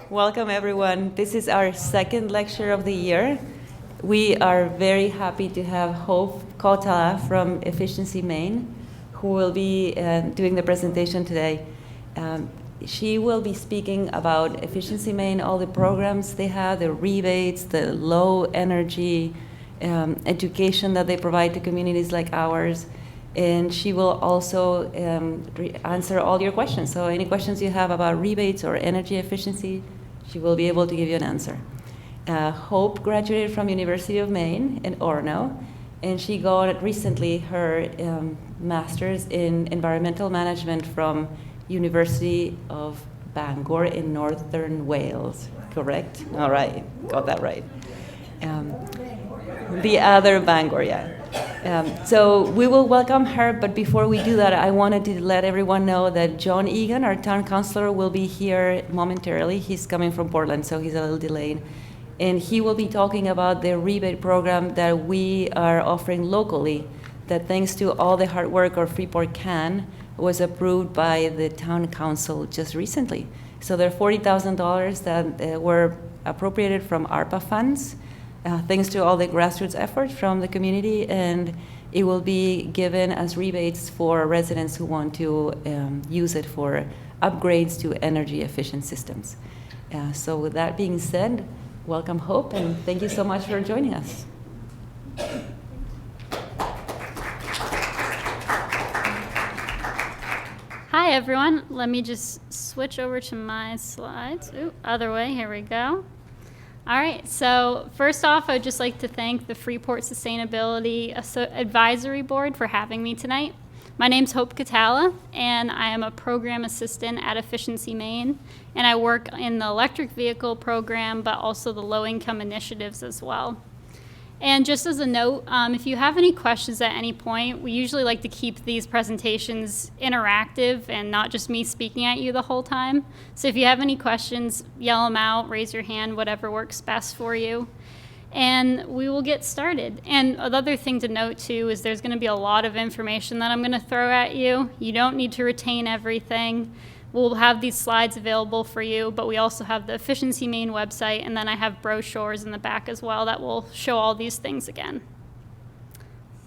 Welcome, everyone. This is our second lecture of the year. We are very happy to have Hope Kohtala from Efficiency Maine, who will be doing the presentation today. She will be speaking about Efficiency Maine, all the programs they have, the rebates, the low energy education that they provide to communities like ours. And she will also answer all your questions. So any questions you have about rebates or energy efficiency, she will be able to give you an answer. Hope graduated from University of Maine in Orono, and she got recently her master's in environmental management from University of Bangor in Northern Wales, correct? All right, got that right. The other Bangor, yeah. So we will welcome her, but before we do that, I wanted to let everyone know that John Egan, our town councilor, will be here momentarily. He's coming from Portland, so he's a little delayed. And he will be talking about the rebate program that we are offering locally, that thanks to all the hard work of Freeport Can, was approved by the town council just recently. So there are $40,000 that were appropriated from ARPA funds, thanks to all the grassroots efforts from the community, and it will be given as rebates for residents who want to use it for upgrades to energy efficient systems. So with that being said, welcome Hope, and thank you so much for joining us. Hi everyone, let me just switch over to my slides. Ooh, other way, here we go. All right, so first off, I would just like to thank the Freeport Sustainability Advisory Board for having me tonight. My name's Hope Kohtala, and I am a program assistant at Efficiency Maine, and I work in the electric vehicle program, but also the low-income initiatives as well. And just as a note, if you have any questions at any point, we usually like to keep these presentations interactive and not just me speaking at you the whole time. So if you have any questions, yell them out, raise your hand, whatever works best for you. And we will get started. And another thing to note too is there's going to be a lot of information that I'm going to throw at you. You don't need to retain everything. We'll have these slides available for you, but we also have the Efficiency Maine website, and then I have brochures in the back as well that will show all these things again.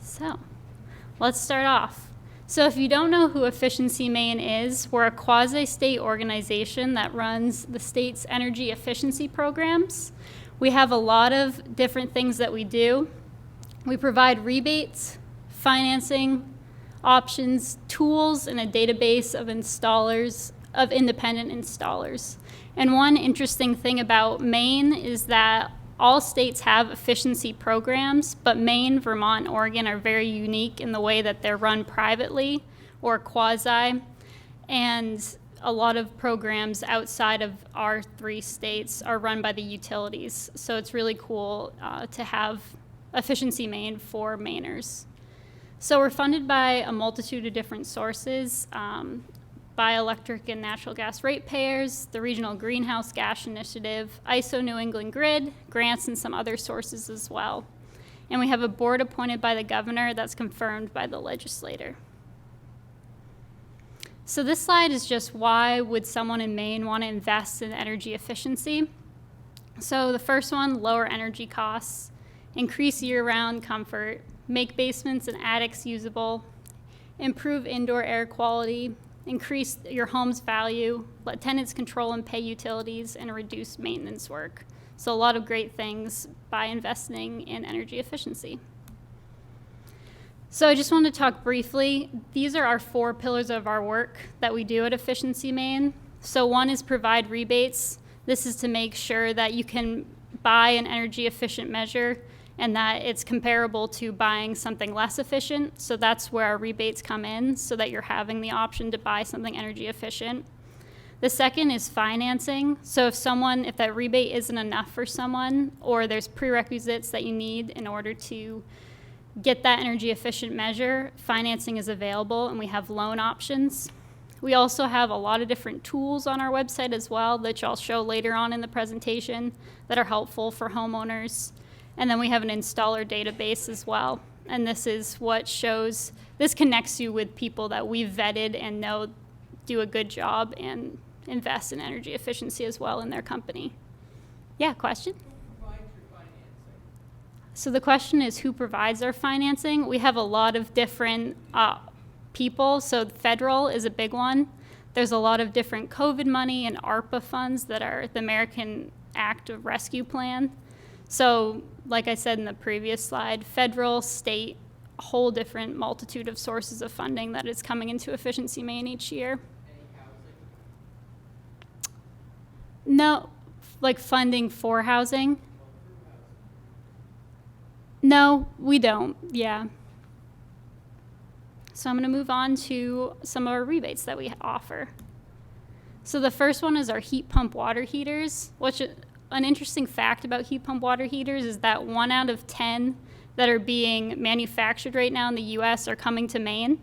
So let's start off. So if you don't know who Efficiency Maine is, we're a quasi-state organization that runs the state's energy efficiency programs. We have a lot of different things that we do. We provide rebates, financing, options, tools, and a database of independent installers. And one interesting thing about Maine is that all states have efficiency programs, but Maine, Vermont, and Oregon are very unique in the way that they're run privately or quasi, and a lot of programs outside of our three states are run by the utilities. So it's really cool to have Efficiency Maine for Mainers. So we're funded by a multitude of different sources, by electric and natural gas ratepayers, the Regional Greenhouse Gas Initiative, ISO New England Grid, grants, and some other sources as well. And we have a board appointed by the governor that's confirmed by the legislator. So this slide is just why would someone in Maine want to invest in energy efficiency? So the first one, lower energy costs, increase year-round comfort, make basements and attics usable, improve indoor air quality, increase your home's value, let tenants control and pay utilities, and reduce maintenance work. So a lot of great things by investing in energy efficiency. So I just want to talk briefly. These are our 4 pillars of our work that we do at Efficiency Maine. So one is provide rebates. This is to make sure that you can buy an energy efficient measure and that it's comparable to buying something less efficient. So that's where our rebates come in, so that you're having the option to buy something energy efficient. The second is financing. So if that rebate isn't enough for someone, or there's prerequisites that you need in order to get that energy efficient measure, financing is available, and we have loan options. We also have a lot of different tools on our website as well, that I'll show later on in the presentation, that are helpful for homeowners. And then we have an installer database as well. And this is what connects you with people that we've vetted and know do a good job and invest in energy efficiency as well in their company. Yeah, question? So the question is, who provides our financing? We have a lot of different people. So federal is a big one. There's a lot of different COVID money and ARPA funds that are the American Act of Rescue Plan. So like I said in the previous slide, federal, state, a whole different multitude of sources of funding that is coming into Efficiency Maine each year. No, like funding for housing? No, we don't, yeah. So I'm gonna move on to some of our rebates that we offer. So the first one is our heat pump water heaters, which an interesting fact about heat pump water heaters is that 1 out of 10 that are being manufactured right now in the US are coming to Maine.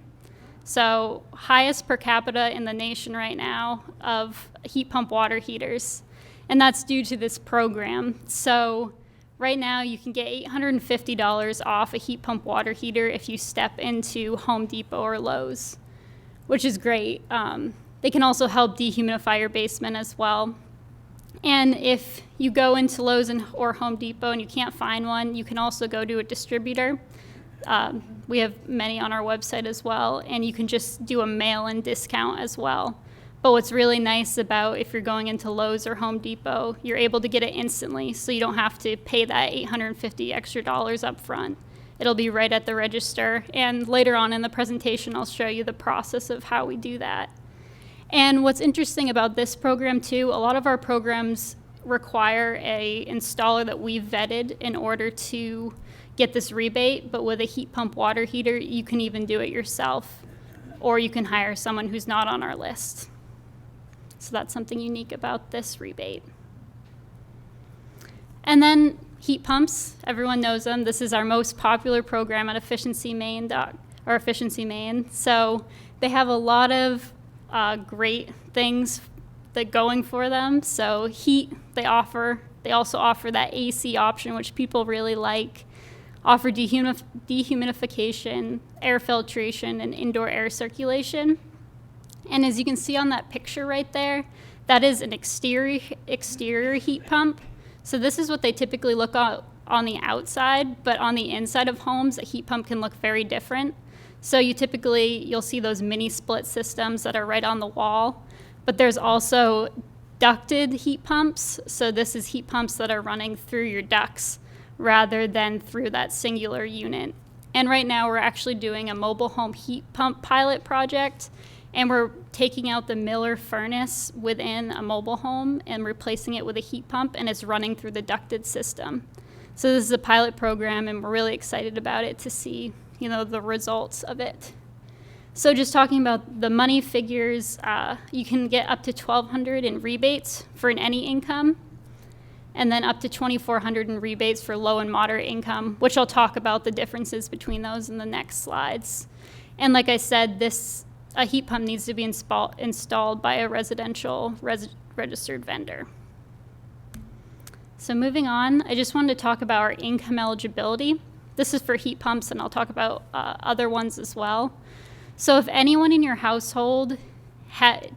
So highest per capita in the nation right now of heat pump water heaters. And that's due to this program. So right now you can get $850 off a heat pump water heater if you step into Home Depot or Lowe's, which is great. They can also help dehumidify your basement as well. And if you go into Lowe's or Home Depot and you can't find one, you can also go to a distributor. We have many on our website as well, and you can just do a mail-in discount as well. But what's really nice about if you're going into Lowe's or Home Depot, you're able to get it instantly, so you don't have to pay that $850 extra up front. It'll be right at the register, and later on in the presentation, I'll show you the process of how we do that. And what's interesting about this program too, a lot of our programs require a installer that we've vetted in order to get this rebate, but with a heat pump water heater, you can even do it yourself, or you can hire someone who's not on our list. So that's something unique about this rebate. And then heat pumps, everyone knows them. This is our most popular program at Efficiency Maine. So they have a lot of great things that going for them. So heat, they also offer that AC option, which people really like, offer dehumidification, air filtration, and indoor air circulation. And as you can see on that picture right there, that is an exterior heat pump. So this is what they typically look on the outside, but on the inside of homes, a heat pump can look very different. So you'll see those mini split systems that are right on the wall, but there's also ducted heat pumps. So this is heat pumps that are running through your ducts rather than through that singular unit. And right now we're actually doing a mobile home heat pump pilot project, and we're taking out the Miller furnace within a mobile home and replacing it with a heat pump, and it's running through the ducted system. So this is a pilot program, and we're really excited about it to see the results of it. So just talking about the money figures, you can get up to $1,200 in rebates for any income, and then up to $2,400 in rebates for low and moderate income, which I'll talk about the differences between those in the next slides. And like I said, a heat pump needs to be installed by a residential registered vendor. So moving on, I just wanted to talk about our income eligibility. This is for heat pumps, and I'll talk about other ones as well. So if anyone in your household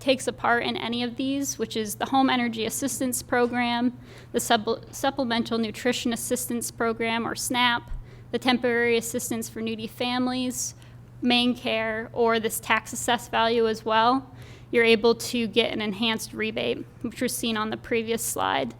takes a part in any of these, which is the Home Energy Assistance Program, the Supplemental Nutrition Assistance Program, or SNAP, the Temporary Assistance for Needy Families, Maine Care, or this tax assessed value as well, you're able to get an enhanced rebate, which was seen on the previous slide.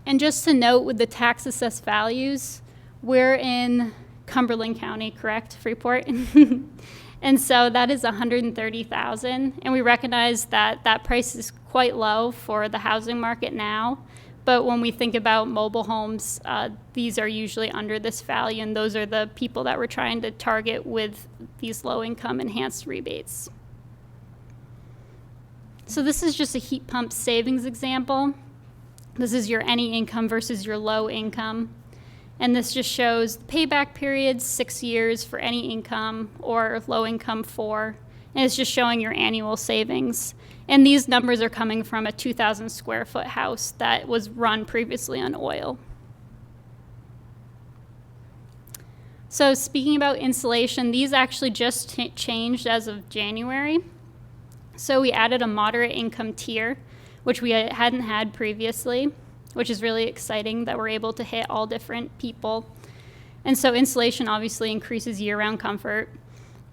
And just to note, with the tax assessed values, we're in Cumberland County, correct, Freeport? And so that is $130,000, and we recognize that that price is quite low for the housing market now. But when we think about mobile homes, these are usually under this value, and those are the people that we're trying to target with these low-income enhanced rebates. So this is just a heat pump savings example. This is your any income versus your low income. And this just shows the payback periods, 6 years for any income, or low income 4. And it's just showing your annual savings. And these numbers are coming from a 2,000 square foot house that was run previously on oil. So speaking about insulation, these actually just changed as of January. So we added a moderate income tier. which we hadn't had previously, which is really exciting that we're able to hit all different people. And so insulation obviously increases year-round comfort.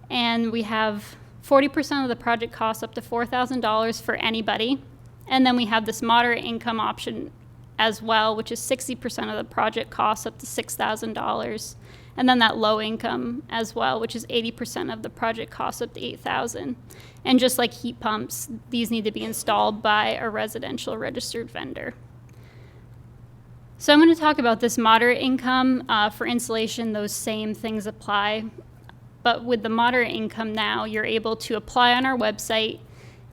And we have 40% of the project costs up to $4,000 for anybody. And then we have this moderate income option as well, which is 60% of the project costs up to $6,000. And then that low income as well, which is 80% of the project costs up to $8,000. And just like heat pumps, these need to be installed by a residential registered vendor. So I'm going to talk about this moderate income. For insulation, those same things apply. But with the moderate income now, you're able to apply on our website.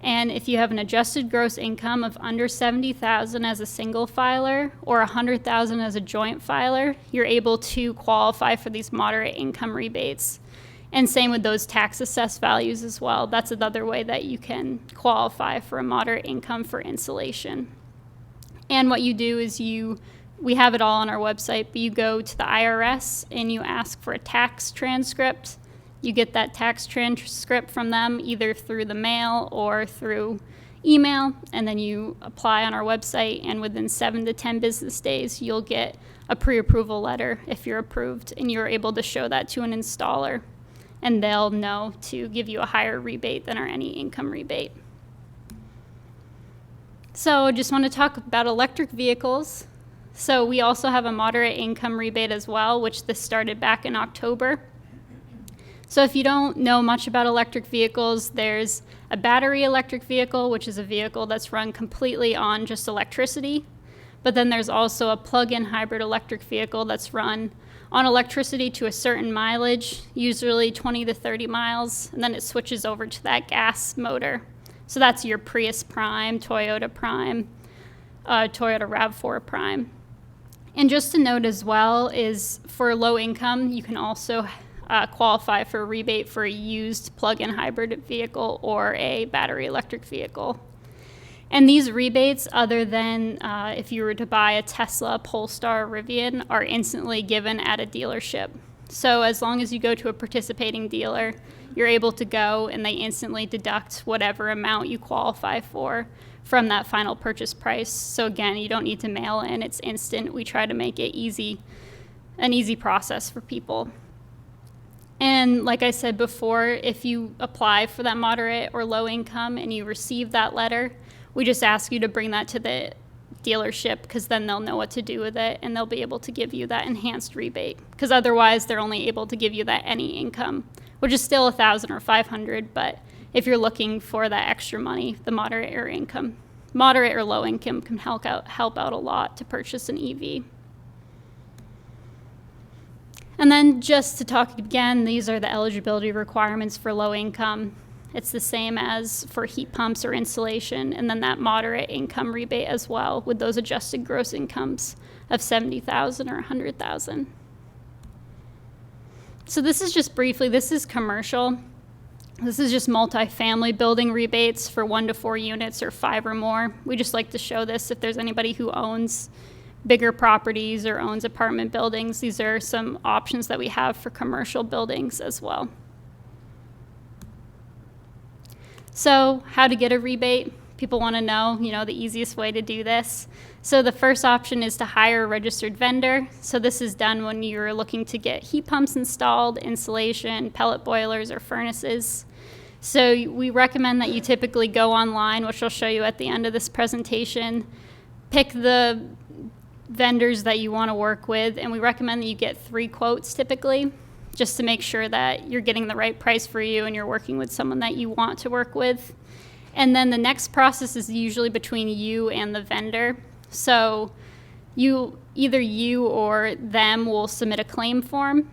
And if you have an adjusted gross income of under $70,000 as a single filer or $100,000 as a joint filer, you're able to qualify for these moderate income rebates. And same with those tax assessed values as well. That's another way that you can qualify for a moderate income for insulation. And what you do is we have it all on our website, but you go to the IRS and you ask for a tax transcript. You get that tax transcript from them either through the mail or through email, and then you apply on our website, and within 7 to 10 business days, you'll get a pre-approval letter if you're approved, and you're able to show that to an installer, and they'll know to give you a higher rebate than our any income rebate. So just want to talk about electric vehicles. So we also have a moderate income rebate as well, which this started back in October. So if you don't know much about electric vehicles, there's a battery electric vehicle, which is a vehicle that's run completely on just electricity. But then there's also a plug-in hybrid electric vehicle that's run on electricity to a certain mileage, usually 20 to 30 miles, and then it switches over to that gas motor. So that's your Prius Prime, Toyota Prime, Toyota RAV4 Prime. And just to note as well is for low income, you can also qualify for a rebate for a used plug-in hybrid vehicle or a battery electric vehicle. And these rebates, other than if you were to buy a Tesla, Polestar, Rivian, are instantly given at a dealership. So as long as you go to a participating dealer, you're able to go and they instantly deduct whatever amount you qualify for from that final purchase price. So again, you don't need to mail in, it's instant. We try to make it an easy process for people. And like I said before, if you apply for that moderate or low income and you receive that letter, we just ask you to bring that to the dealership, because then they'll know what to do with it and they'll be able to give you that enhanced rebate, because otherwise they're only able to give you that any income, which is still $1,000 or $500. But if you're looking for that extra money, the moderate or low income can help out a lot to purchase an EV. And then just to talk again, these are the eligibility requirements for low income. It's the same as for heat pumps or insulation, and then that moderate income rebate as well with those adjusted gross incomes of $70,000 or $100,000. So this is just briefly, this is commercial. This is just multifamily building rebates for 1 to 4 units or 5 or more. We just like to show this if there's anybody who owns bigger properties or owns apartment buildings. These are some options that we have for commercial buildings as well. So how to get a rebate? People want to know, the easiest way to do this. So the first option is to hire a registered vendor. So this is done when you're looking to get heat pumps installed, insulation, pellet boilers, or furnaces. So we recommend that you typically go online, which I'll show you at the end of this presentation, pick the vendors that you want to work with, and we recommend that you get 3 quotes typically, just to make sure that you're getting the right price for you and you're working with someone that you want to work with. And then the next process is usually between you and the vendor. So either you or them will submit a claim form,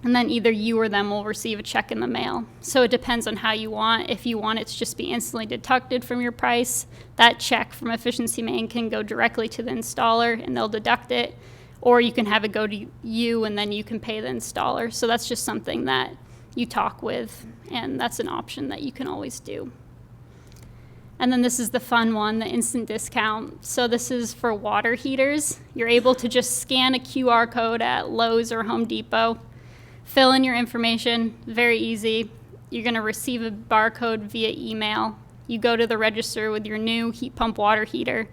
and then either you or them will receive a check in the mail. So it depends on how you want. If you want it to just be instantly deducted from your price, that check from Efficiency Maine can go directly to the installer and they'll deduct it. Or you can have it go to you and then you can pay the installer. So that's just something that you talk with, and that's an option that you can always do. And then this is the fun one, the instant discount. So this is for water heaters. You're able to just scan a QR code at Lowe's or Home Depot, fill in your information, very easy. You're going to receive a barcode via email, You go to the register with your new heat pump water heater,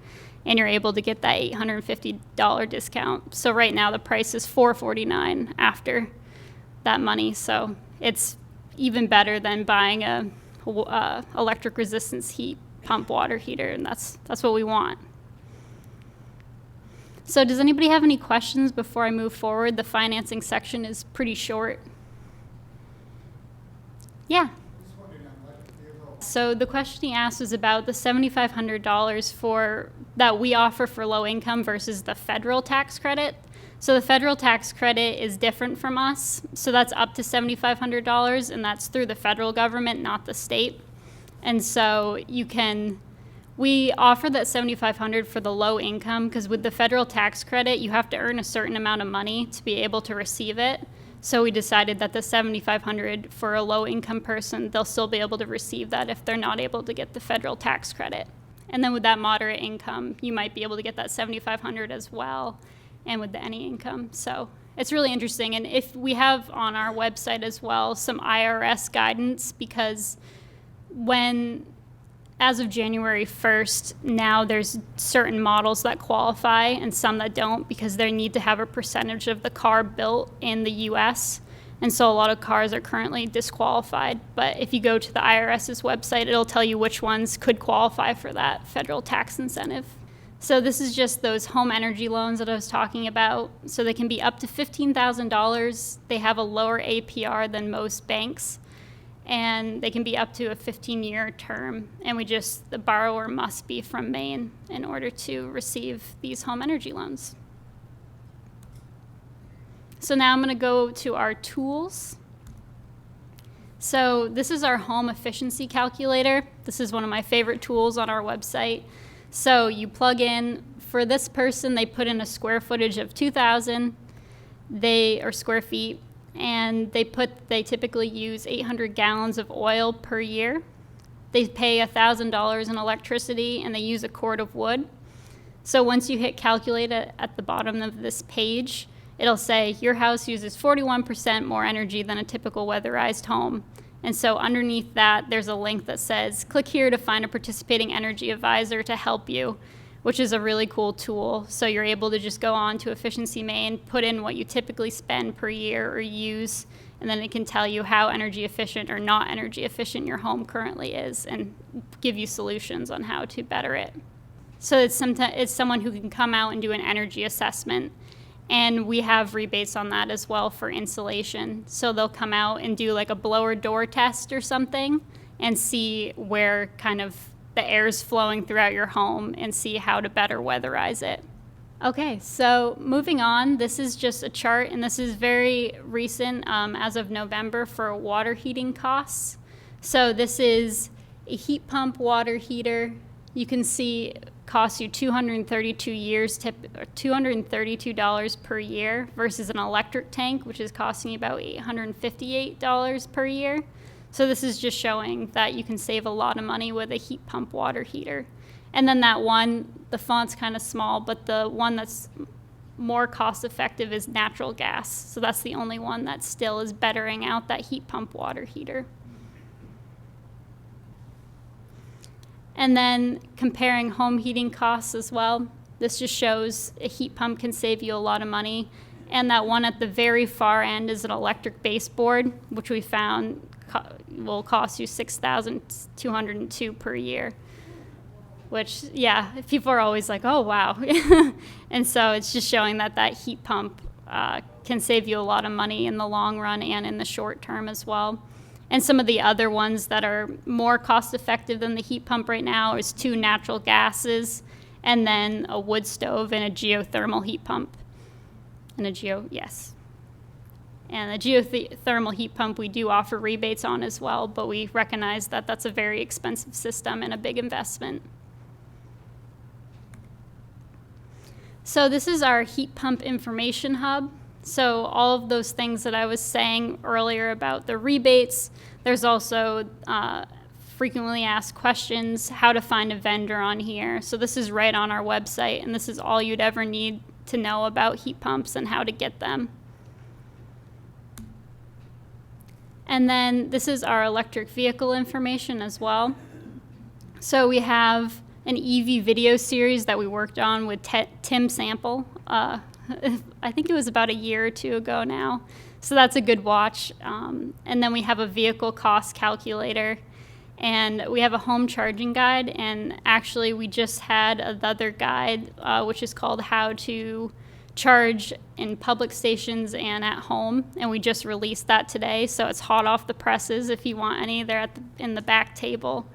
and you're able to get that $850 discount. So right now the price is $449 after that money. So it's even better than buying a electric resistance heat pump water heater, and that's what we want. So does anybody have any questions before I move forward? The financing section is pretty short. Yeah. So the question he asked was about the $7,500 that we offer for low income versus the federal tax credit. So the federal tax credit is different from us. So that's up to $7,500, and that's through the federal government, not the state. And so we offer that $7,500 for the low income, because with the federal tax credit, you have to earn a certain amount of money to be able to receive it. So we decided that the $7,500 for a low income person, they'll still be able to receive that if they're not able to get the federal tax credit. And then with that moderate income, you might be able to get that $7,500 as well, and with the any income. So it's really interesting. And if we have on our website as well some IRS guidance, because as of January 1st, now there's certain models that qualify and some that don't, because they need to have a percentage of the car built in the US. And so a lot of cars are currently disqualified. But if you go to the IRS's website, it'll tell you which ones could qualify for that federal tax incentive. So this is just those home energy loans that I was talking about. So they can be up to $15,000. They have a lower APR than most banks, and they can be up to a 15-year term. And the borrower must be from Maine in order to receive these home energy loans. So now I'm going to go to our tools. So this is our home efficiency calculator. This is one of my favorite tools on our website. So you plug in, for this person, they put in a square footage of 2,000, or square feet, and they typically use 800 gallons of oil per year. They pay $1,000 in electricity, and they use a cord of wood. So once you hit calculate at the bottom of this page, it'll say your house uses 41% more energy than a typical weatherized home. And so underneath that, there's a link that says, click here to find a participating energy advisor to help you, which is a really cool tool. So you're able to just go on to Efficiency Maine, put in what you typically spend per year or use, and then it can tell you how energy efficient or not energy efficient your home currently is and give you solutions on how to better it. So it's someone who can come out and do an energy assessment. And we have rebates on that as well for insulation. So they'll come out and do like a blower door test or something and see where kind of the air is flowing throughout your home and see how to better weatherize it. Okay, so moving on, this is just a chart, and this is very recent as of November for water heating costs. So this is a heat pump water heater. You can see costs you $232 per year versus an electric tank, which is costing you about $858 per year. So this is just showing that you can save a lot of money with a heat pump water heater. And then that one, the font's kind of small, but the one that's more cost effective is natural gas. So that's the only one that still is bettering out that heat pump water heater. And then comparing home heating costs as well. This just shows a heat pump can save you a lot of money. And that one at the very far end is an electric baseboard, which we found will cost you $6,202 per year. Which, yeah, people are always like, oh, wow. And so it's just showing that heat pump can save you a lot of money in the long run and in the short term as well. And some of the other ones that are more cost effective than the heat pump right now is 2 natural gases, and then a wood stove and a geothermal heat pump. And the geothermal heat pump we do offer rebates on as well, but we recognize that that's a very expensive system and a big investment. So this is our heat pump information hub. So all of those things that I was saying earlier about the rebates, there's also frequently asked questions, how to find a vendor on here. So this is right on our website, and this is all you'd ever need to know about heat pumps and how to get them. And then this is our electric vehicle information as well. So we have an EV video series that we worked on with Tim Sample. I think it was about a year or two ago now. So that's a good watch. And then we have a vehicle cost calculator. And we have a home charging guide. And actually, we just had another guide, which is called How to Charge in Public Stations and at Home. And we just released that today. So it's hot off the presses if you want any. They're in the back table.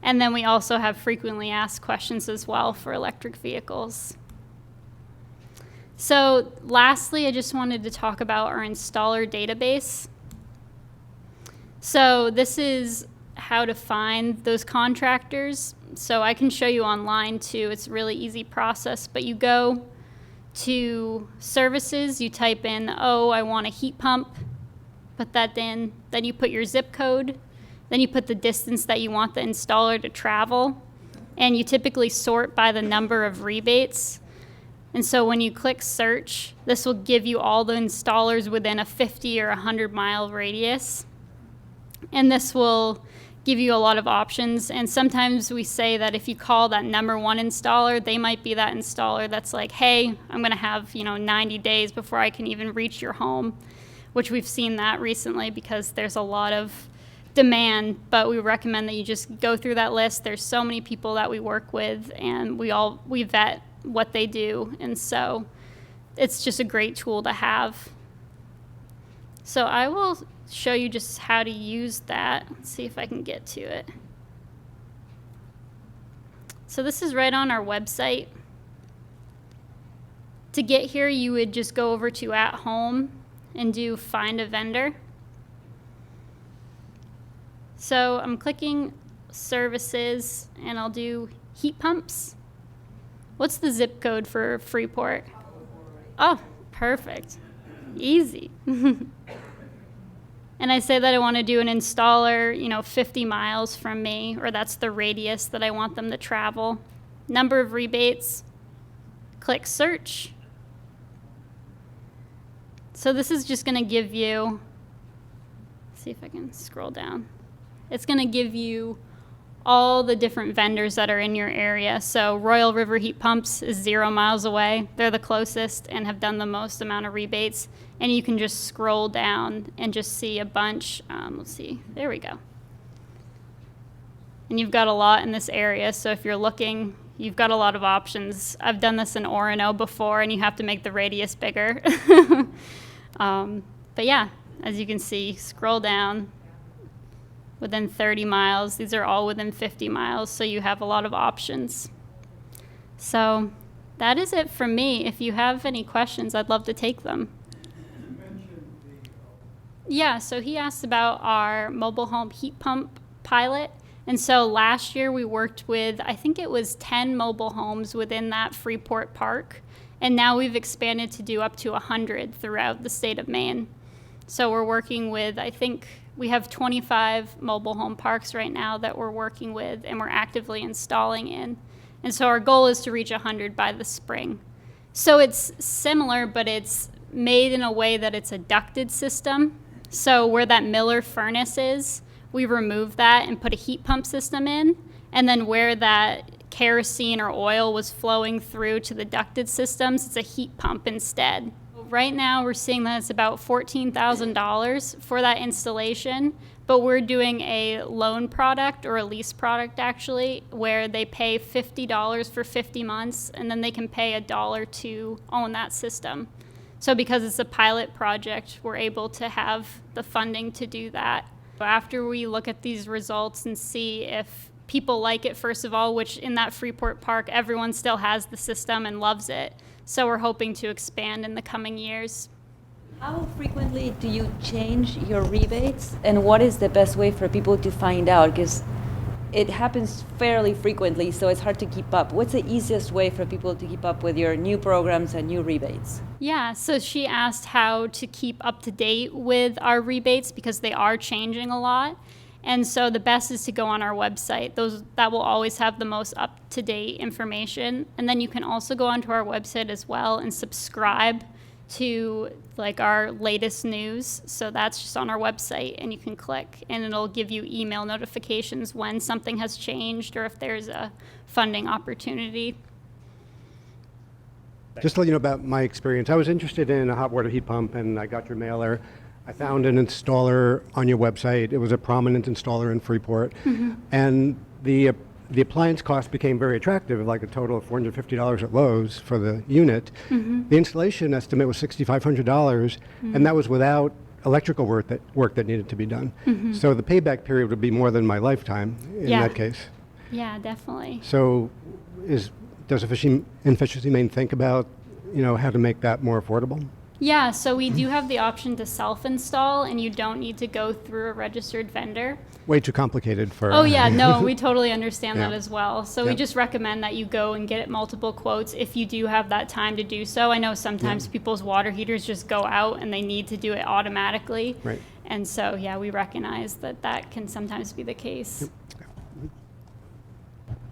And then we also have frequently asked questions as well for electric vehicles. So lastly, I just wanted to talk about our installer database. So this is how to find those contractors. So I can show you online too. It's a really easy process, but you go to services, you type in, oh, I want a heat pump, put that in, then you put your zip code, then you put the distance that you want the installer to travel, and you typically sort by the number of rebates. And so when you click search, this will give you all the installers within a 50 or 100 mile radius. And this will give you a lot of options. And sometimes we say that if you call that number one installer, they might be that installer that's like, hey, I'm gonna have 90 days before I can even reach your home, which we've seen that recently because there's a lot of demand, but we recommend that you just go through that list. There's so many people that we work with, and we vet what they do, and so it's just a great tool to have. So I will show you just how to use that. Let's see if I can get to it. So this is right on our website. To get here, you would just go over to At Home and do Find a Vendor. So I'm clicking services, and I'll do heat pumps. What's the zip code for Freeport? Oh, perfect. Easy. And I say that I want to do an installer, 50 miles from me, or that's the radius that I want them to travel. Number of rebates. Click search. So this is just going to give you, see if I can scroll down. It's going to give you all the different vendors that are in your area. So Royal River Heat Pumps is 0 miles away. They're the closest and have done the most amount of rebates. And you can just scroll down and just see a bunch. Let's see, there we go. And you've got a lot in this area. So if you're looking, you've got a lot of options. I've done this in Orono before, and you have to make the radius bigger. But yeah, as you can see, scroll down. Within 30 miles. These are all within 50 miles, so you have a lot of options. So that is it from me. If you have any questions, I'd love to take them. You mentioned Yeah, so he asked about our mobile home heat pump pilot. And so last year we worked with, I think it was 10 mobile homes within that Freeport park. And now we've expanded to do up to 100 throughout the state of Maine. So we're working with, I think, we have 25 mobile home parks right now that we're working with and we're actively installing in. And so our goal is to reach 100 by the spring. So it's similar, but it's made in a way that it's a ducted system. So where that Miller furnace is, we remove that and put a heat pump system in. And then where that kerosene or oil was flowing through to the ducted systems, it's a heat pump instead. Right now, we're seeing that it's about $14,000 for that installation, but we're doing a loan product or a lease product actually, where they pay $50 for 50 months, and then they can pay $1 to own that system. So because it's a pilot project, we're able to have the funding to do that. After we look at these results and see if people like it, first of all, which in that Freeport Park, everyone still has the system and loves it. So we're hoping to expand in the coming years. How frequently do you change your rebates, and what is the best way for people to find out? Because it happens fairly frequently, so it's hard to keep up. What's the easiest way for people to keep up with your new programs and new rebates? Yeah, so she asked how to keep up to date with our rebates because they are changing a lot. And so the best is to go on our website. That will always have the most up-to-date information. And then you can also go onto our website as well and subscribe to like our latest news. So that's just on our website, and you can click and it'll give you email notifications when something has changed or if there's a funding opportunity. Just to let you know about my experience, I was interested in a hot water heat pump, and I got your mailer. I found an installer on your website. It was a prominent installer in Freeport, and the appliance cost became very attractive, like a total of $450 at Lowe's for the unit. The installation estimate was $6,500, and that was without electrical work that needed to be done. So the payback period would be more than my lifetime in Yeah. that case. Yeah, definitely. So does Efficiency Maine think about, how to make that more affordable? Yeah, so we do have the option to self-install, and you don't need to go through a registered vendor. Way too complicated for... Oh yeah, no, we totally understand that Yeah. as well. So we Yeah. just recommend that you go and get multiple quotes if you do have that time to do so. I know sometimes people's water heaters just go out and they need to do it automatically. Right. And so, yeah, we recognize that that can sometimes be the case.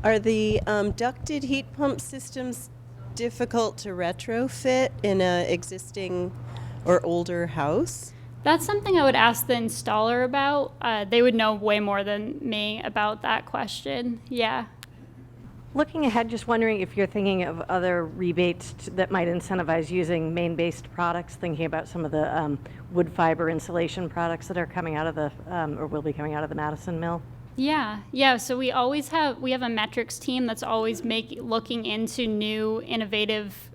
Are the ducted heat pump systems difficult to retrofit in a existing or older house? That's something I would ask the installer about. They would know way more than me about that question. Yeah. Looking ahead, just wondering if you're thinking of other rebates that might incentivize using Maine-based products, thinking about some of the wood fiber insulation products that are coming out of the, or will be coming out of the Madison mill. Yeah. So we have a metrics team that's always looking into new innovative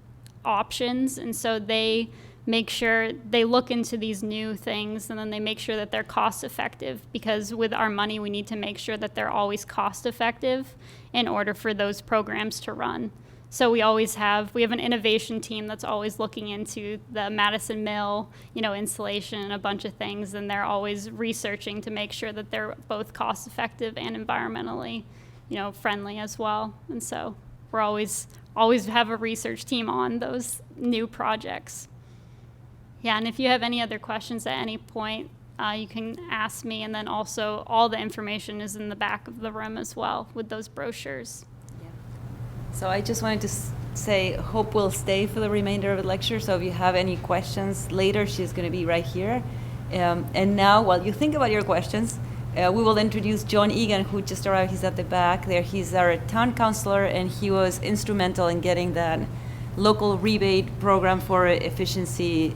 options, and so they make sure they look into these new things, and then they make sure that they're cost effective, because with our money we need to make sure that they're always cost effective in order for those programs to run. So we have an innovation team that's always looking into the Madison Mill, installation and a bunch of things, and they're always researching to make sure that they're both cost effective and environmentally, friendly as well. And so we're always have a research team on those new projects. Yeah, and if you have any other questions at any point, you can ask me, and then also all the information is in the back of the room as well with those brochures. So I just wanted to say, Hope will stay for the remainder of the lecture. So if you have any questions later, she's going to be right here. And now, while you think about your questions, we will introduce John Egan, who just arrived. He's at the back there. He's our town councilor, and he was instrumental in getting that local rebate program for efficiency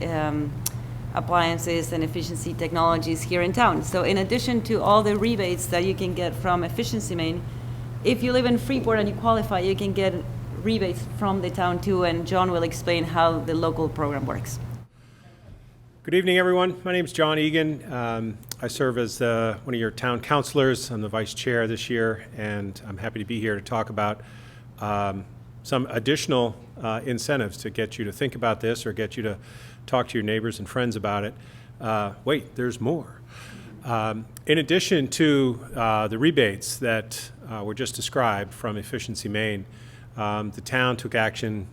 appliances and efficiency technologies here in town. So in addition to all the rebates that you can get from Efficiency Maine, if you live in Freeport and you qualify, you can get rebates from the town too, and John will explain how the local program works. Good evening, everyone. My name is John Egan. I serve as one of your town councilors. I'm the vice chair this year, and I'm happy to be here to talk about some additional incentives to get you to think about this or get you to talk to your neighbors and friends about it. Wait, there's more. In addition to the rebates that were just described from Efficiency Maine, the town took action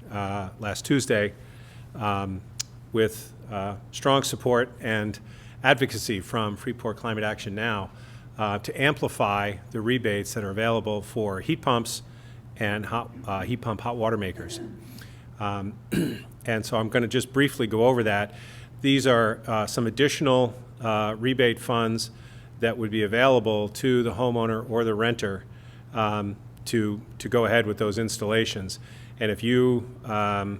last Tuesday with strong support and advocacy from Freeport Climate Action Now to amplify the rebates that are available for heat pumps and heat pump hot water makers. And so I'm going to just briefly go over that. These are some additional rebate funds that would be available to the homeowner or the renter to go ahead with those installations. And if you are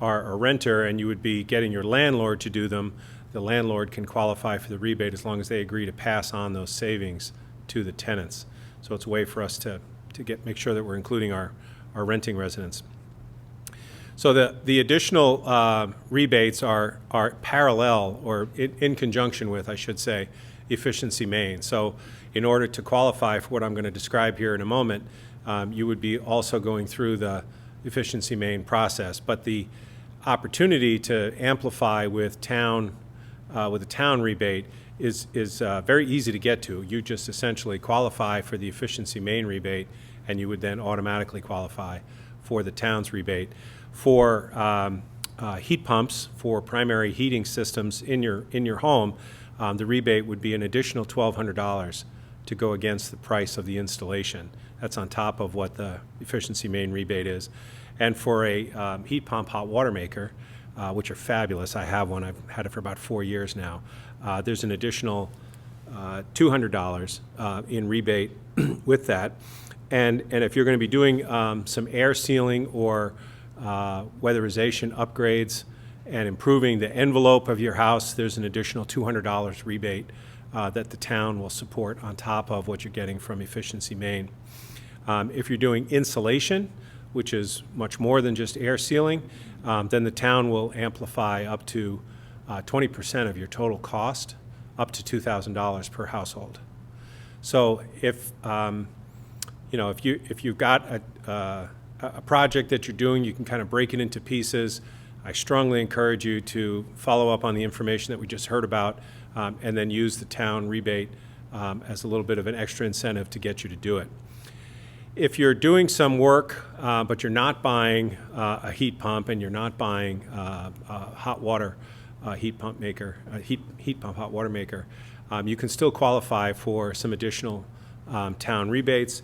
a renter and you would be getting your landlord to do them, the landlord can qualify for the rebate as long as they agree to pass on those savings to the tenants. So it's a way for us to make sure that we're including our renting residents. So the additional rebates are parallel, or in conjunction with, I should say, Efficiency Maine. So in order to qualify for what I'm going to describe here in a moment, you would be also going through the Efficiency Maine process. But the opportunity to amplify with a town rebate is very easy to get to. You just essentially qualify for the Efficiency Maine rebate, and you would then automatically qualify for the town's rebate. For heat pumps, for primary heating systems in your home, the rebate would be an additional $1,200 to go against the price of the installation. That's on top of what the Efficiency Maine rebate is. And for a heat pump hot water maker, which are fabulous. I have one. I've had it for about 4 years now. There's an additional $200 in rebate with that. And if you're going to be doing some air sealing or weatherization upgrades and improving the envelope of your house, there's an additional $200 rebate that the town will support on top of what you're getting from Efficiency Maine. If you're doing insulation, which is much more than just air sealing, then the town will amplify up to 20% of your total cost, up to $2,000 per household. So if if you've got a project that you're doing, you can kind of break it into pieces. I strongly encourage you to follow up on the information that we just heard about, and then use the town rebate as a little bit of an extra incentive to get you to do it. If you're doing some work, but you're not buying a heat pump and you're not buying a hot water heat pump maker, heat pump hot water maker, you can still qualify for some additional town rebates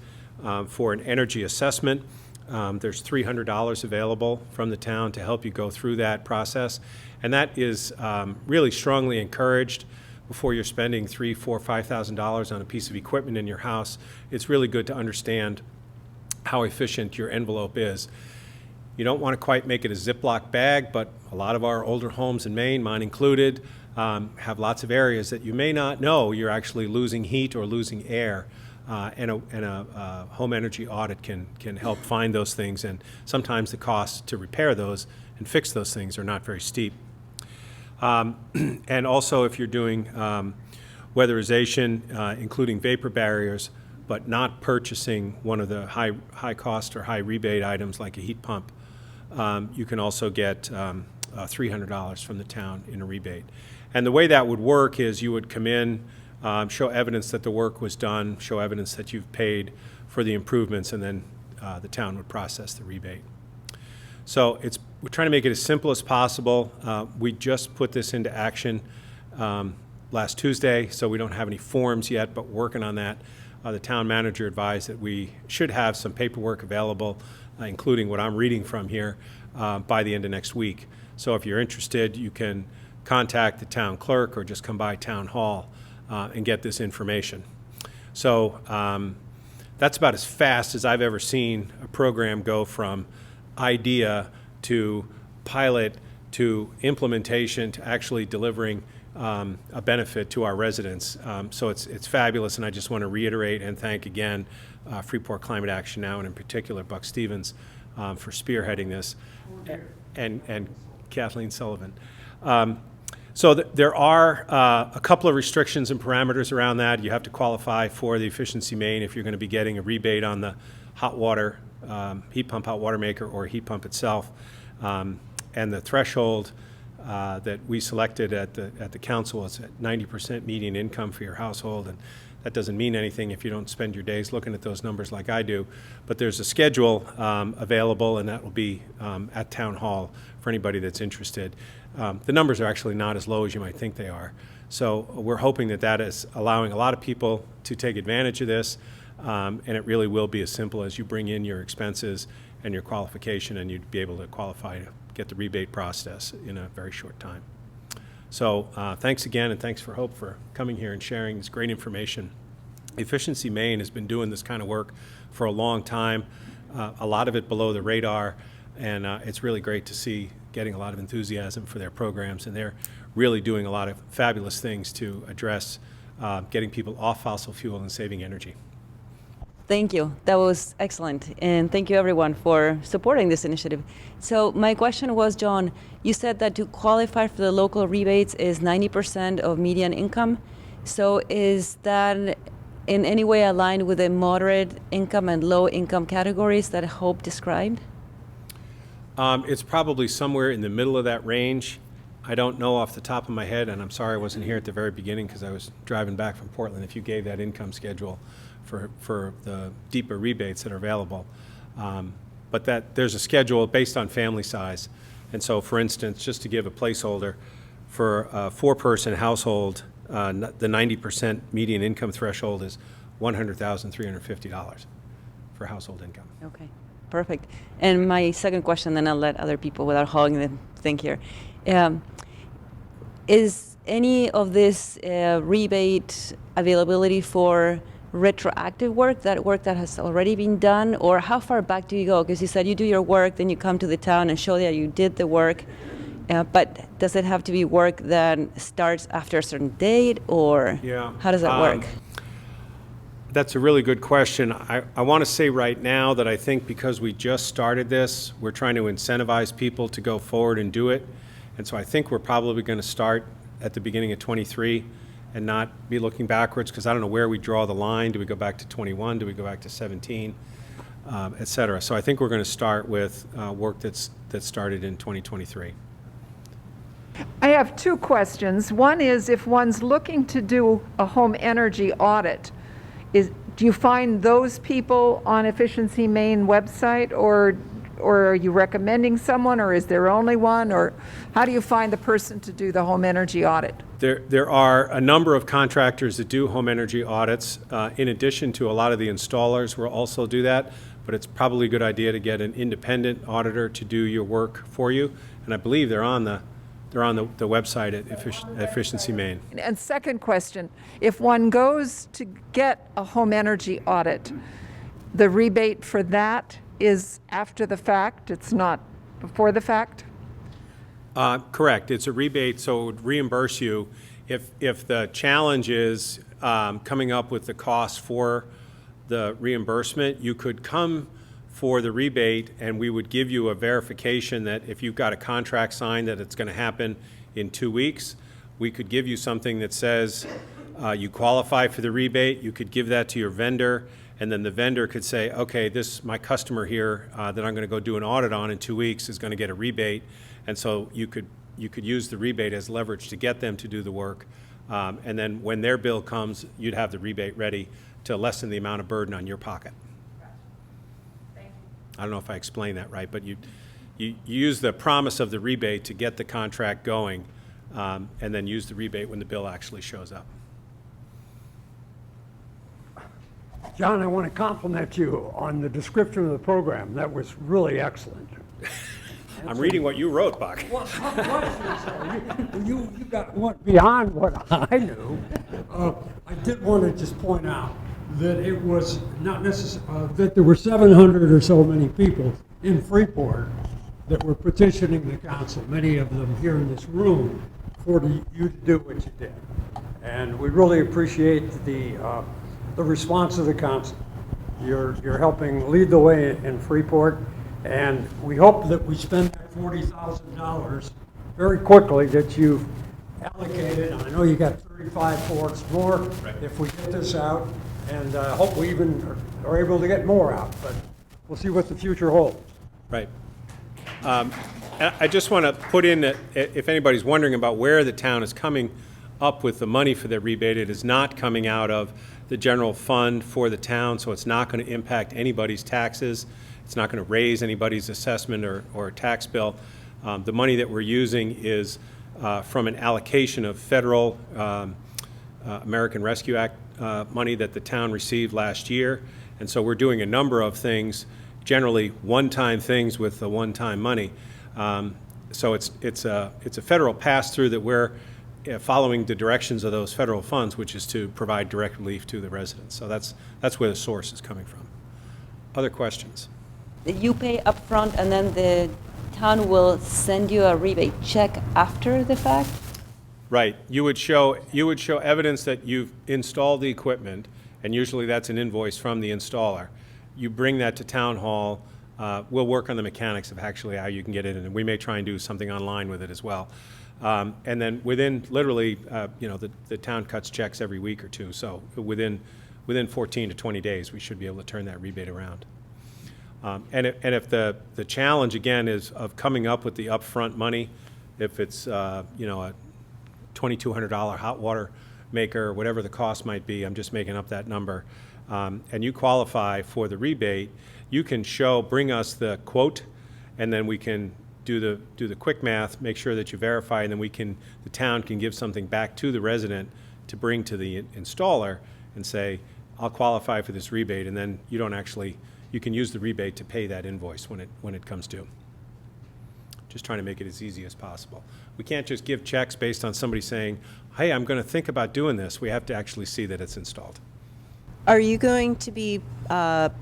for an energy assessment. There's $300 available from the town to help you go through that process, and that is really strongly encouraged. Before you're spending $3,000, $4,000, $5,000 on a piece of equipment in your house, it's really good to understand how efficient your envelope is. You don't want to quite make it a Ziploc bag, but a lot of our older homes in Maine, mine included, have lots of areas that you may not know you're actually losing heat or losing air. And a home energy audit can help find those things, and sometimes the costs to repair those and fix those things are not very steep. And also, if you're doing weatherization, including vapor barriers, but not purchasing one of the high cost or high rebate items like a heat pump, you can also get $300 from the town in a rebate. And the way that would work is you would come in, show evidence that the work was done, show evidence that you've paid for the improvements, and then the town would process the rebate. So we're trying to make it as simple as possible. We just put this into action last Tuesday, so we don't have any forms yet, but working on that. The town manager advised that we should have some paperwork available, including what I'm reading from here, by the end of next week. So if you're interested, you can contact the town clerk or just come by town hall and get this information. So that's about as fast as I've ever seen a program go from idea to pilot to implementation to actually delivering a benefit to our residents. So it's fabulous, and I just want to reiterate and thank again Freeport Climate Action Now, and in particular Buck Stevens for spearheading this, and Kathleen Sullivan. So there are a couple of restrictions and parameters around that. You have to qualify for the Efficiency Maine if you're going to be getting a rebate on the hot water, heat pump hot water maker or heat pump itself. And the threshold that we selected at the council is at 90% median income for your household. And that doesn't mean anything if you don't spend your days looking at those numbers like I do. But there's a schedule available, and that will be at Town Hall for anybody that's interested. The numbers are actually not as low as you might think they are. So we're hoping that that is allowing a lot of people to take advantage of this, and it really will be as simple as you bring in your expenses and your qualification, and you'd be able to qualify to get the rebate process in a very short time. So thanks again, and thanks for Hope for coming here and sharing this great information. Efficiency Maine has been doing this kind of work for a long time, a lot of it below the radar, and it's really great to see getting a lot of enthusiasm for their programs, and they're really doing a lot of fabulous things to address getting people off fossil fuel and saving energy. Thank you. That was excellent. And thank you, everyone, for supporting this initiative. So my question was, John, you said that to qualify for the local rebates is 90% of median income. So is that in any way aligned with the moderate income and low income categories that Hope described? It's probably somewhere in the middle of that range. I don't know off the top of my head, and I'm sorry I wasn't here at the very beginning because I was driving back from Portland, if you gave that income schedule for the deeper rebates that are available. But there's a schedule based on family size. And so, for instance, just to give a placeholder, for a 4-person household, the 90% median income threshold is $100,350 for household income. Okay. Perfect. And my second question, then I'll let other people without hogging the thing here. Is any of this rebate availability for retroactive work that has already been done, or how far back do you go? Because you said you do your work, then you come to the town and show that you did the work, but does it have to be work that starts after a certain date, or how does that work? That's a really good question. I want to say right now that I think because we just started this, we're trying to incentivize people to go forward and do it. And so I think we're probably going to start at the beginning of 23 and not be looking backwards, because I don't know where we draw the line. Do we go back to 21? Do we go back to 17? Et cetera. So I think we're going to start with work that started in 2023. I have two questions. One is, if one's looking to do a home energy audit, do you find those people on Efficiency Maine website, or are you recommending someone, or is there only one, or how do you find the person to do the home energy audit? There are a number of contractors that do home energy audits. In addition to a lot of the installers will also do that, but it's probably a good idea to get an independent auditor to do your work for you. And I believe they're on the website at Efficiency Maine. And second question, if one goes to get a home energy audit, the rebate for that is after the fact, it's not before the fact? Correct. It's a rebate, so it would reimburse you. If the challenge is coming up with the cost for the reimbursement, you could come for the rebate, and we would give you a verification that if you've got a contract signed that it's going to happen in 2 weeks, we could give you something that says you qualify for the rebate. You could give that to your vendor, and then the vendor could say, okay, my customer here that I'm going to go do an audit on in 2 weeks is going to get a rebate. And so you could use the rebate as leverage to get them to do the work. And then when their bill comes, you'd have the rebate ready to lessen the amount of burden on your pocket. I don't know if I explained that right, but you use the promise of the rebate to get the contract going, and then use the rebate when the bill actually shows up. John, I want to compliment you on the description of the program. That was really excellent. I'm reading what you wrote, Buck. You went beyond what I knew. I did want to just point out that it was not necessary, that there were 700 or so many people in Freeport that were petitioning the council, many of them here in this room, for you to do what you did. And we really appreciate the response of the council. You're helping lead the way in Freeport, and we hope that we spend that $40,000 very quickly that you've allocated. I know you got 35 for us more if we get this out, and hope we even are able to get more out, but we'll see what the future holds. Right. I just want to put in that if anybody's wondering about where the town is coming up with the money for their rebate, it is not coming out of the general fund for the town, so it's not going to impact anybody's taxes. It's not going to raise anybody's assessment or tax bill. The money that we're using is from an allocation of federal American Rescue Act money that the town received last year. And so we're doing a number of things, generally one-time things with the one-time money. So it's a federal pass-through that we're following the directions of those federal funds, which is to provide direct relief to the residents. So that's where the source is coming from. Other questions? You pay upfront, and then the town will send you a rebate check after the fact? Right. You would show evidence that you've installed the equipment, and usually that's an invoice from the installer. You bring that to town hall. We'll work on the mechanics of actually how you can get it in, and we may try and do something online with it as well. And then within literally, the town cuts checks every week or two, so within 14 to 20 days, we should be able to turn that rebate around. And if the challenge again is of coming up with the upfront money, if it's a $2,200 hot water maker, or whatever the cost might be, I'm just making up that number, and you qualify for the rebate, you can bring us the quote, and then we can do the quick math, make sure that you verify, and then the town can give something back to the resident to bring to the installer and say, I'll qualify for this rebate, and then you don't actually you can use the rebate to pay that invoice when it comes due. Just trying to make it as easy as possible. We can't just give checks based on somebody saying, hey, I'm going to think about doing this. We have to actually see that it's installed. Are you going to be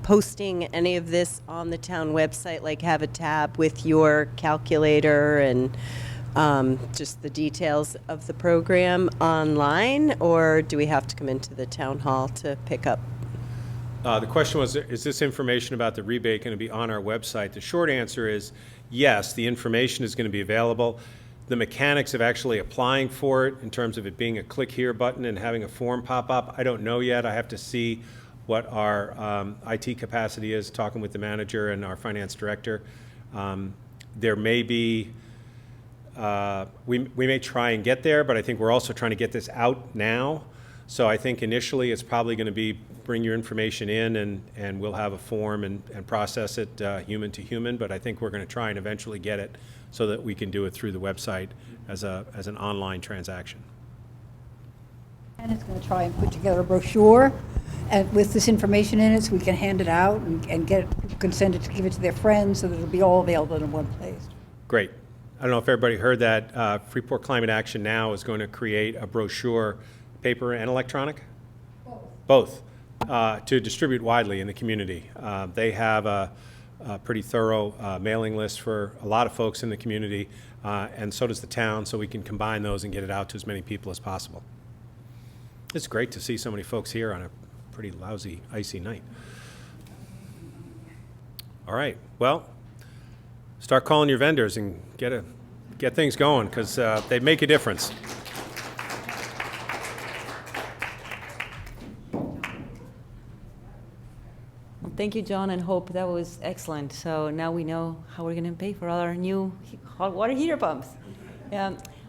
posting any of this on the town website, like have a tab with your calculator and just the details of the program online, or do we have to come into the town hall to pick up? The question was, is this information about the rebate going to be on our website? The short answer is yes, the information is going to be available. The mechanics of actually applying for it, in terms of it being a click here button and having a form pop up, I don't know yet. I have to see what our IT capacity is, talking with the manager and our finance director. There may be, we may try and get there, but I think we're also trying to get this out now. So I think initially it's probably going to be bring your information in and we'll have a form and process it human to human, but I think we're going to try and eventually get it so that we can do it through the website as an online transaction. And it's going to try and put together a brochure and with this information in it so we can hand it out and get can send it to give it to their friends so that it'll be all available in one place. Great. I don't know if everybody heard that. Freeport Climate Action Now is going to create a brochure, paper and electronic? Both. To distribute widely in the community. They have a pretty thorough mailing list for a lot of folks in the community, and so does the town, so we can combine those and get it out to as many people as possible. It's great to see so many folks here on a pretty lousy, icy night. All right, well, start calling your vendors and get things going, because they make a difference. Thank you, John and Hope. That was excellent. So now we know how we're going to pay for all our new hot water heater pumps.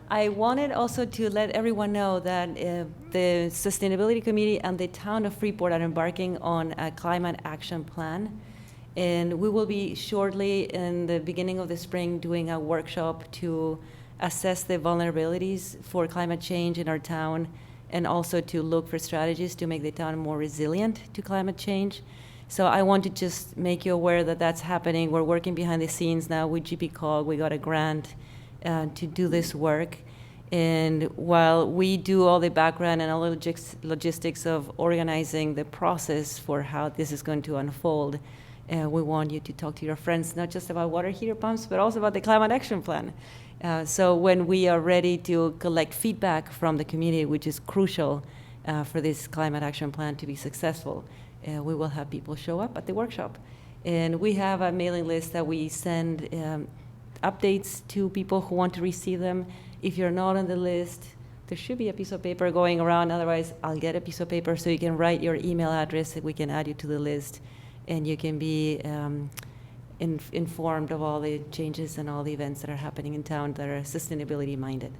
I wanted also to let everyone know that the Sustainability Committee and the town of Freeport are embarking on a climate action plan. And we will be shortly in the beginning of the spring doing a workshop to assess the vulnerabilities for climate change in our town and also to look for strategies to make the town more resilient to climate change. So I want to just make you aware that that's happening. We're working behind the scenes now with GPCOG. We got a grant to do this work. And while we do all the background and all the logistics of organizing the process for how this is going to unfold, we want you to talk to your friends, not just about water heater pumps, but also about the climate action plan. So when we are ready to collect feedback from the community, which is crucial for this climate action plan to be successful, we will have people show up at the workshop. And we have a mailing list that we send updates to people who want to receive them. If you're not on the list, there should be a piece of paper going around. Otherwise, I'll get a piece of paper so you can write your email address and we can add you to the list. And you can be informed of all the changes and all the events that are happening in town that are sustainability minded.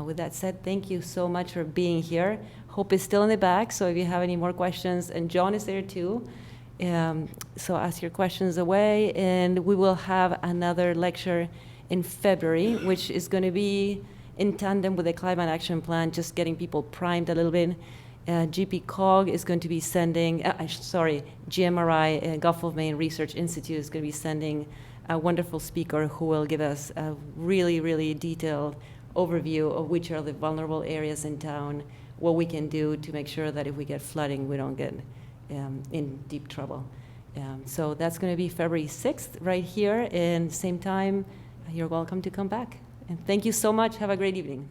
With that said, thank you so much for being here. Hope is still in the back, so if you have any more questions, and John is there too, so ask your questions away, and we will have another lecture in February, which is going to be in tandem with the Climate Action Plan, just getting people primed a little bit. GPCOG is going to be sending, GMRI, Gulf of Maine Research Institute is going to be sending a wonderful speaker who will give us a really, really detailed overview of which are the vulnerable areas in town, what we can do to make sure that if we get flooding, we don't get in deep trouble. So that's going to be February 6th right here, and same time, you're welcome to come back. And thank you so much. Have a great evening.